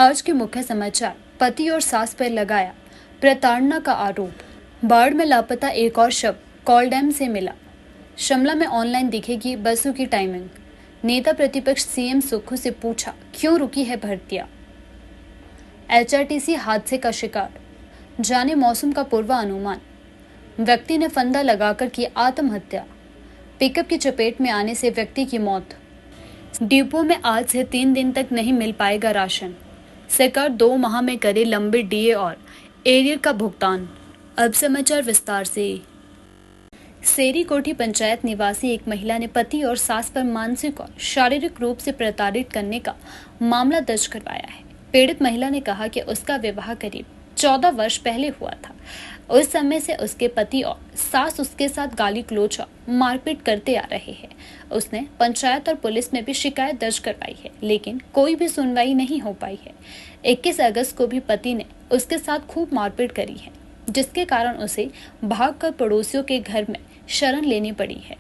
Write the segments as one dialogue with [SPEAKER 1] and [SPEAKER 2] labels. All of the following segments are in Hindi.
[SPEAKER 1] आज के मुख्य समाचार। पति और सास पर लगाया प्रताड़ना का आरोप। बाढ़ में लापता एक और शव कॉलडैम से मिला। शिमला में ऑनलाइन दिखेगी बसों की टाइमिंग। नेता प्रतिपक्ष सीएम सुक्खू से पूछा क्यों रुकी है भर्तियां। एचआरटीसी हादसे का शिकार, जाने मौसम का पूर्वानुमान। व्यक्ति ने फंदा लगाकर की आत्महत्या। पिकअप की चपेट में आने से व्यक्ति की मौत। डिपो में आज से 3 दिन तक नहीं मिल पाएगा राशन। सरकार 2 माह में करे लंबे डीए और एरियर का भुगतान। अब समाचार विस्तार से। सेरी कोठी पंचायत निवासी एक महिला ने पति और सास पर मानसिक और शारीरिक रूप से प्रताड़ित करने का मामला दर्ज करवाया है। पीड़ित महिला ने कहा कि उसका विवाह करीब 14 वर्ष पहले हुआ था। उस समय से उसके पति और सास उसके साथ गाली गलौज और मारपीट करते आ रहे हैं। उसने पंचायत और पुलिस में भी शिकायत दर्ज करवाई है, लेकिन कोई भी सुनवाई नहीं हो पाई है। 21 अगस्त को भी पति ने उसके साथ खूब मारपीट करी है, जिसके कारण उसे भागकर पड़ोसियों के घर में शरण लेनी पड़ी है।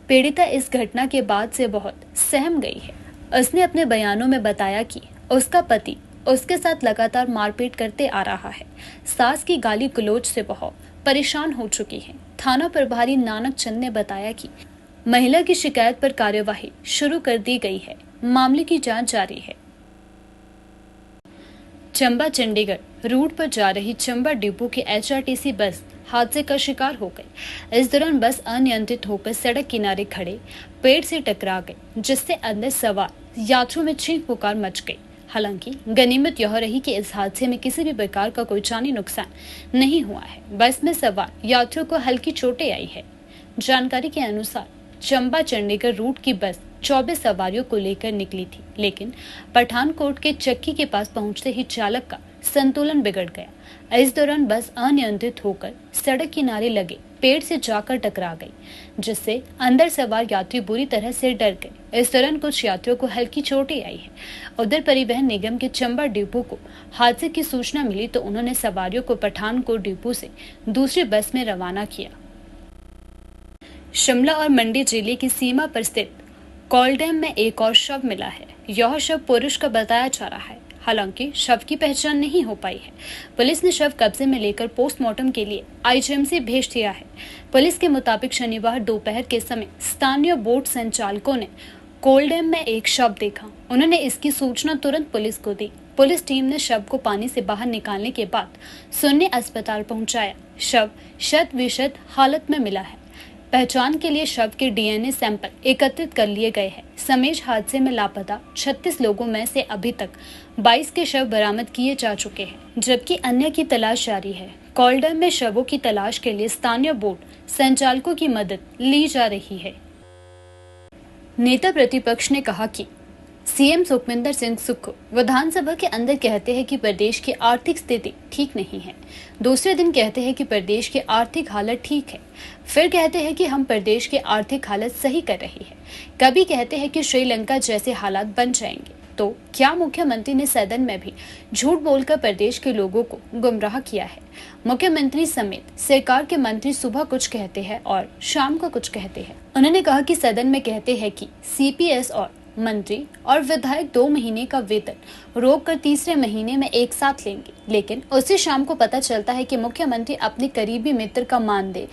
[SPEAKER 1] पीड़िता इस घटना के बाद से बहुत सहम गई है। उसने अपने बयानों में बताया कि उसका पति उसके साथ लगातार मारपीट करते आ रहा है। सास की गाली गलौज से बहुत परेशान हो चुकी है। थाना प्रभारी नानक चंद ने बताया कि महिला की शिकायत पर कार्यवाही शुरू कर दी गई है। मामले की जांच जारी है। चंबा चंडीगढ़ रूट पर जा रही चंबा डिपो की एचआरटीसी बस हादसे का शिकार हो गई। इस दौरान बस अनियंत्रित होकर सड़क किनारे खड़े पेड़ से टकरा गई, जिससे अंदर सवार यात्रियों में चीख पुकार मच गई। हालांकि गनीमत यह रही कि इस हादसे में किसी भी प्रकार का कोई जानी नुकसान नहीं हुआ है। बस में सवार यात्रियों को हल्की चोटें आई है। जानकारी के अनुसार चंबा चंडीगढ़ रूट की बस 24 सवारियों को लेकर निकली थी, लेकिन पठानकोट के चक्की के पास पहुंचते ही चालक का संतुलन बिगड़ गया। इस दौरान बस अनियंत्रित होकर सड़क किनारे लगे पेड़ से जाकर टकरा गई, जिससे अंदर सवार यात्री बुरी तरह से डर गए। इस दौरान कुछ यात्रियों को हल्की चोटें आई है। उधर परिवहन निगम के चंबा डिपो को हादसे की सूचना मिली तो उन्होंने सवारियों को पठानकोट डिपो से दूसरी बस में रवाना किया। शिमला और मंडी जिले की सीमा पर स्थित कॉलडैम में एक और शव मिला है। यह शव पुरुष का बताया जा रहा है। हालांकि शव की पहचान नहीं हो पाई है। पुलिस ने शव कब्जे में लेकर पोस्टमार्टम के लिए आईजीएमसी भेज दिया है। पुलिस के मुताबिक शनिवार दोपहर के समय स्थानीय बोट संचालकों ने कॉलडैम में एक शव देखा। उन्होंने इसकी सूचना तुरंत पुलिस को दी। पुलिस टीम ने शव को पानी से बाहर निकालने के बाद सुन्नी अस्पताल पहुंचाया। शव शत विशत हालत में मिला है। पहचान के लिए शव के डीएनए सैंपल एकत्रित कर लिए गए हैं। समेज हादसे में लापता 36 लोगों में से अभी तक 22 के शव बरामद किए जा चुके हैं, जबकि अन्य की तलाश जारी है। कॉलडैम में शवों की तलाश के लिए स्थानीय बोट संचालकों की मदद ली जा रही है। नेता प्रतिपक्ष ने कहा कि सीएम सुखविंदर सिंह सुक्खू विधानसभा के अंदर कहते हैं कि प्रदेश की आर्थिक स्थिति ठीक नहीं है, दूसरे दिन कहते हैं कि प्रदेश की आर्थिक हालत ठीक है, फिर कहते हैं कि हम प्रदेश की आर्थिक हालत सही कर रही है, कभी कहते हैं कि श्रीलंका जैसे हालात बन जाएंगे। तो क्या मुख्यमंत्री ने सदन में भी झूठ बोलकर प्रदेश के लोगों को गुमराह किया है? मुख्यमंत्री समेत सरकार के मंत्री सुबह कुछ कहते हैं और शाम को कुछ कहते हैं। उन्होंने कहा कि सदन में कहते हैं कि सीपीएस और मंत्री और विधायक 2 महीने का वेतन रोक कर तीसरे महीने में एक साथ लेंगे, लेकिन उसी शाम को पता चलता है कि मुख्यमंत्री अपने करीबी मित्र का मानदेय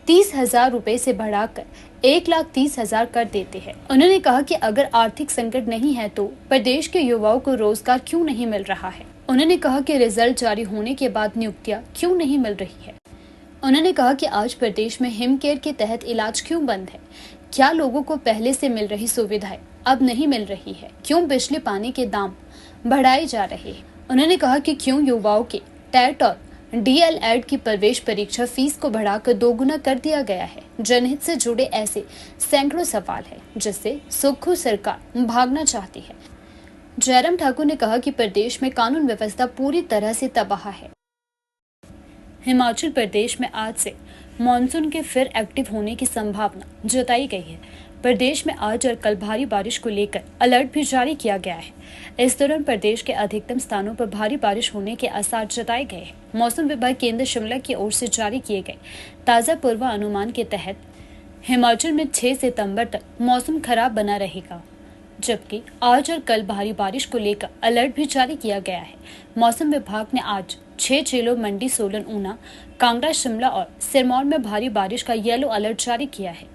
[SPEAKER 1] 30,000 रुपए से बढ़ाकर 1,30,000 कर देते हैं। उन्होंने कहा कि अगर आर्थिक संकट नहीं है तो प्रदेश के युवाओं को रोजगार क्यों नहीं मिल रहा है। उन्होंने कहा कि रिजल्ट जारी होने के बाद नियुक्तियां क्यों नहीं मिल रही है। उन्होंने कहा कि आज प्रदेश में हिमकेयर के तहत इलाज क्यों बंद है, क्या लोगों को पहले से मिल रही सुविधाएं अब नहीं मिल रही है, क्यों बिजली पानी के दाम बढ़ाए जा रहे हैं। उन्होंने कहा कि क्यों युवाओं के टेट और डीएलएड की प्रवेश परीक्षा फीस को बढ़ाकर 2 गुना कर दिया गया है। जनहित से जुड़े ऐसे सैकड़ों सवाल है जिससे सुक्खू सरकार भागना चाहती है। जयराम ठाकुर ने कहा कि प्रदेश में कानून व्यवस्था पूरी तरह से तबाह है। हिमाचल प्रदेश में आज से मानसून के फिर एक्टिव होने की संभावना जताई गई है। प्रदेश में आज और कल भारी बारिश को लेकर अलर्ट भी जारी किया गया है। इस दौरान प्रदेश के अधिकतम स्थानों पर भारी बारिश होने के आसार जताए गए हैं। मौसम विभाग केंद्र शिमला की ओर से जारी किए गए ताज़ा पूर्वानुमान के तहत हिमाचल में 6 सितंबर तक मौसम खराब बना रहेगा। जबकि आज और कल भारी बारिश को लेकर अलर्ट भी जारी किया गया है। मौसम विभाग ने आज 6 जिलों मंडी, सोलन, ऊना, कांगड़ा, शिमला और सिरमौर में भारी बारिश का येलो अलर्ट जारी किया है।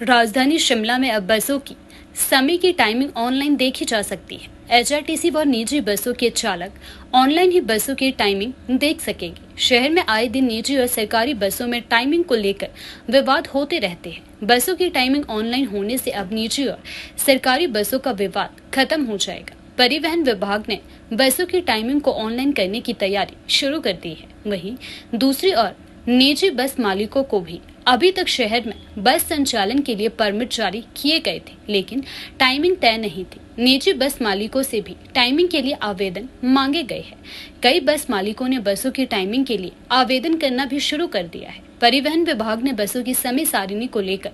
[SPEAKER 1] राजधानी शिमला में अब बसों की समय की टाइमिंग ऑनलाइन देखी जा सकती है। एचआरटीसी व निजी बसों के चालक ऑनलाइन ही बसों की टाइमिंग देख सकेंगे। शहर में आए दिन निजी और सरकारी बसों में टाइमिंग को लेकर विवाद होते रहते हैं। बसों की टाइमिंग ऑनलाइन होने से अब निजी और सरकारी बसों का विवाद खत्म हो जाएगा। परिवहन विभाग ने बसों की टाइमिंग को ऑनलाइन करने की तैयारी शुरू कर दी है। वहीं दूसरी ओर निजी बस मालिकों को भी अभी तक शहर में बस संचालन के लिए परमिट जारी किए गए थे, लेकिन टाइमिंग तय नहीं थी। निजी बस मालिकों से भी टाइमिंग के लिए आवेदन मांगे गए हैं। कई बस मालिकों ने बसों की टाइमिंग के लिए आवेदन करना भी शुरू कर दिया है। परिवहन विभाग ने बसों की समय सारिणी को लेकर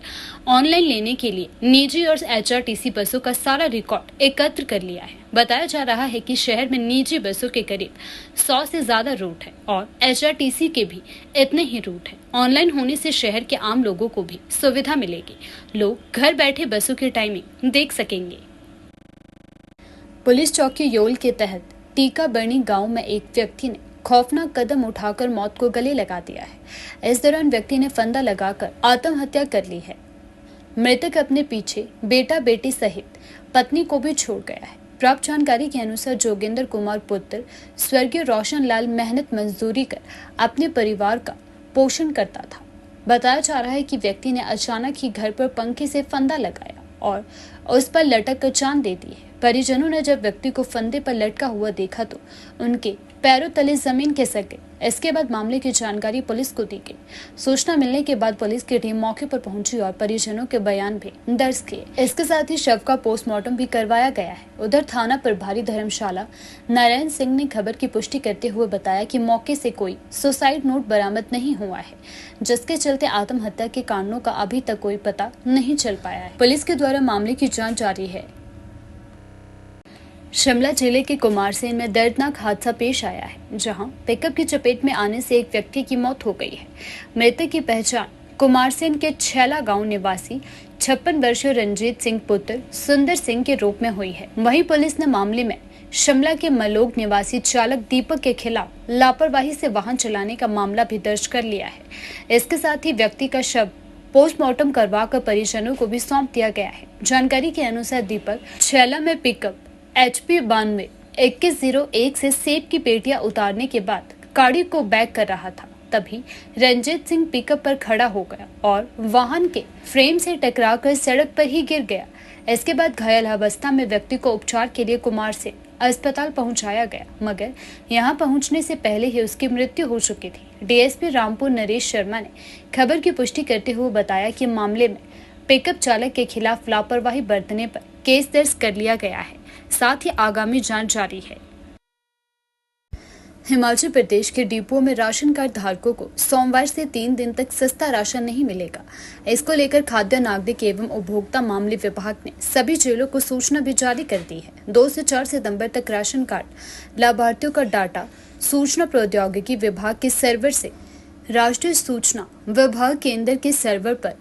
[SPEAKER 1] ऑनलाइन लेने के लिए निजी और एचआरटीसी बसों का सारा रिकॉर्ड एकत्र कर लिया है। बताया जा रहा है कि शहर में निजी बसों के करीब 100 से ज्यादा रूट है और एचआरटीसी के भी इतने ही रूट हैं। ऑनलाइन होने से शहर के आम लोगों को भी सुविधा मिलेगी। लोग घर बैठे बसों की टाइमिंग देख सकेंगे। पुलिस चौकी योल के तहत टीका बरनी गांव में एक व्यक्ति ने खौफनाक कदम उठाकर मौत को गले लगा दिया है। इस दौरान व्यक्ति ने फंदा लगाकर आत्महत्या कर ली है। मृतक अपने पीछे बेटा बेटी सहित पत्नी को भी छोड़ गया है। प्राप्त जानकारी के अनुसार जोगेंद्र कुमार पुत्र स्वर्गीय रोशन लाल मेहनत मजदूरी कर अपने परिवार का पोषण करता था। बताया जा रहा है कि व्यक्ति ने अचानक ही घर पर पंखे से फंदा लगाया और उस पर लटक कर जान दे दी है। परिजनों ने जब व्यक्ति को फंदे पर लटका हुआ देखा तो उनके पैरों तले जमीन खिसक गई। इसके बाद मामले की जानकारी पुलिस को दी गई। सूचना मिलने के बाद पुलिस की टीम मौके पर पहुंची और परिजनों के बयान भी दर्ज किए। इसके साथ ही शव का पोस्टमार्टम भी करवाया गया है। उधर थाना प्रभारी धर्मशाला नारायण सिंह ने खबर की पुष्टि करते हुए बताया कि मौके से कोई सुसाइड नोट बरामद नहीं हुआ है, जिसके चलते आत्महत्या के कारणों का अभी तक कोई पता नहीं चल पाया है। पुलिस के द्वारा मामले की जाँच जारी है। शिमला जिले के कुमारसेन में दर्दनाक हादसा पेश आया है, जहां पिकअप की चपेट में आने से एक व्यक्ति की मौत हो गई है। मृतक की पहचान कुमारसेन के छैला गांव निवासी 56 वर्षीय रंजीत सिंह पुत्र सुंदर सिंह के रूप में हुई है। वहीं पुलिस ने मामले में शिमला के मलोग निवासी चालक दीपक के खिलाफ लापरवाही से वाहन चलाने का मामला भी दर्ज कर लिया है। इसके साथ ही व्यक्ति का शव पोस्टमार्टम करवाकर परिजनों को भी सौंप दिया गया है। जानकारी के अनुसार दीपक छैला में पिकअप HP 92 2101 से सेब की पेटियां उतारने के बाद गाड़ी को बैक कर रहा था। तभी रंजीत सिंह पिकअप पर खड़ा हो गया और वाहन के फ्रेम से टकराकर सड़क पर ही गिर गया। इसके बाद घायल अवस्था में व्यक्ति को उपचार के लिए कुमार से अस्पताल पहुंचाया गया, मगर यहां पहुंचने से पहले ही उसकी मृत्यु हो चुकी थी। डीएसपी रामपुर नरेश शर्मा ने खबर की पुष्टि करते हुए बताया कि मामले में पिकअप चालक के खिलाफ लापरवाही बरतने पर केस दर्ज कर लिया गया है। साथ ही आगामी जांच जारी है। हिमाचल प्रदेश के डिपो में राशन कार्ड धारकों को सोमवार से 3 दिन तक सस्ता राशन नहीं मिलेगा। इसको लेकर खाद्य नागरिक एवं उपभोक्ता मामले विभाग ने सभी जिलों को सूचना भी जारी कर दी है। 2 से 4 सितंबर तक राशन कार्ड लाभार्थियों का डाटा सूचना प्रौद्योगिकी विभाग के सर्वर से राष्ट्रीय सूचना विभाग केंद्र के सर्वर पर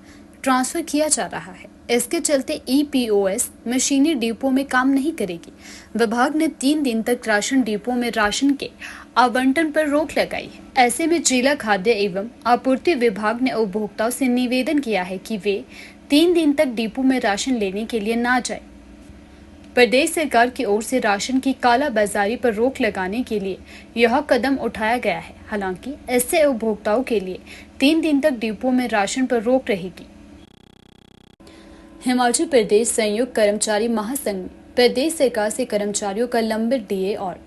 [SPEAKER 1] ट्रांसफर किया जा रहा है। इसके चलते EPOS मशीनें डिपो में काम नहीं करेगी। विभाग ने 3 दिन तक राशन डिपो में राशन के आवंटन पर रोक लगाई है। ऐसे में जिला खाद्य एवं आपूर्ति विभाग ने उपभोक्ताओं से निवेदन किया है कि वे 3 दिन तक डिपो में राशन लेने के लिए ना जाएं। प्रदेश सरकार की ओर से राशन की कालाबाजारी पर रोक लगाने के लिए यह कदम उठाया गया है। हालांकि इससे उपभोक्ताओं के लिए 3 दिन तक डिपो में राशन पर रोक रहेगी। हिमाचल प्रदेश संयुक्त कर्मचारी महासंघ ने प्रदेश सरकार से कर्मचारियों का लंबित DA और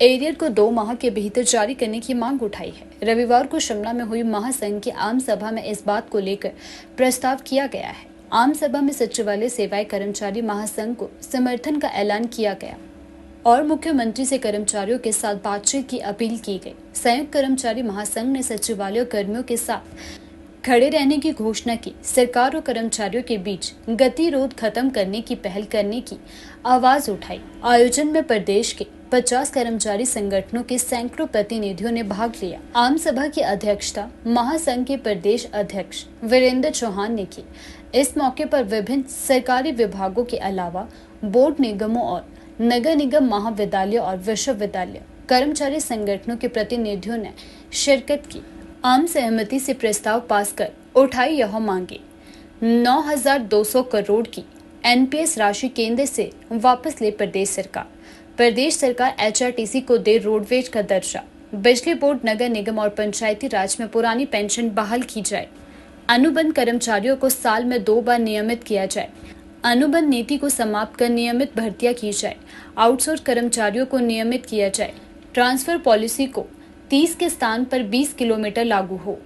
[SPEAKER 1] एरियर को 2 माह के भीतर जारी करने की मांग उठाई है। रविवार को शिमला में हुई महासंघ की आम सभा में इस बात को लेकर प्रस्ताव किया गया है। आम सभा में सचिवालय सेवाएं कर्मचारी महासंघ को समर्थन का ऐलान किया गया और मुख्यमंत्री से कर्मचारियों के साथ बातचीत की अपील की गई। संयुक्त कर्मचारी महासंघ ने सचिवालय कर्मियों के साथ खड़े रहने की घोषणा की। सरकार और कर्मचारियों के बीच गतिरोध खत्म करने की पहल करने की आवाज उठाई। आयोजन में प्रदेश के 50 कर्मचारी संगठनों के सैकड़ों प्रतिनिधियों ने भाग लिया। आम सभा की अध्यक्षता महासंघ के प्रदेश अध्यक्ष वीरेंद्र चौहान ने की। इस मौके पर विभिन्न सरकारी विभागों के अलावा बोर्ड, निगमों और नगर निगम, महाविद्यालय और विश्वविद्यालय कर्मचारी संगठनों के प्रतिनिधियों ने शिरकत की। आम सहमति से प्रस्ताव पास कर उठाई यह मांगे। 9,200 करोड़ की एनपीएस राशि केंद्र से वापस ले प्रदेश सरकार। प्रदेश सरकार एचआरटीसी को दे रोडवेज का दर्जा। बिजली बोर्ड, नगर निगम और पंचायती राज में पुरानी पेंशन बहाल की जाए। अनुबंध कर्मचारियों को साल में 2 बार नियमित किया जाए। अनुबंध नीति को समाप्त कर नियमित भर्तियां की जाए। आउटसोर्स कर्मचारियों को नियमित किया जाए। ट्रांसफर पॉलिसी को 30 के स्थान पर 20 किलोमीटर लागू हो।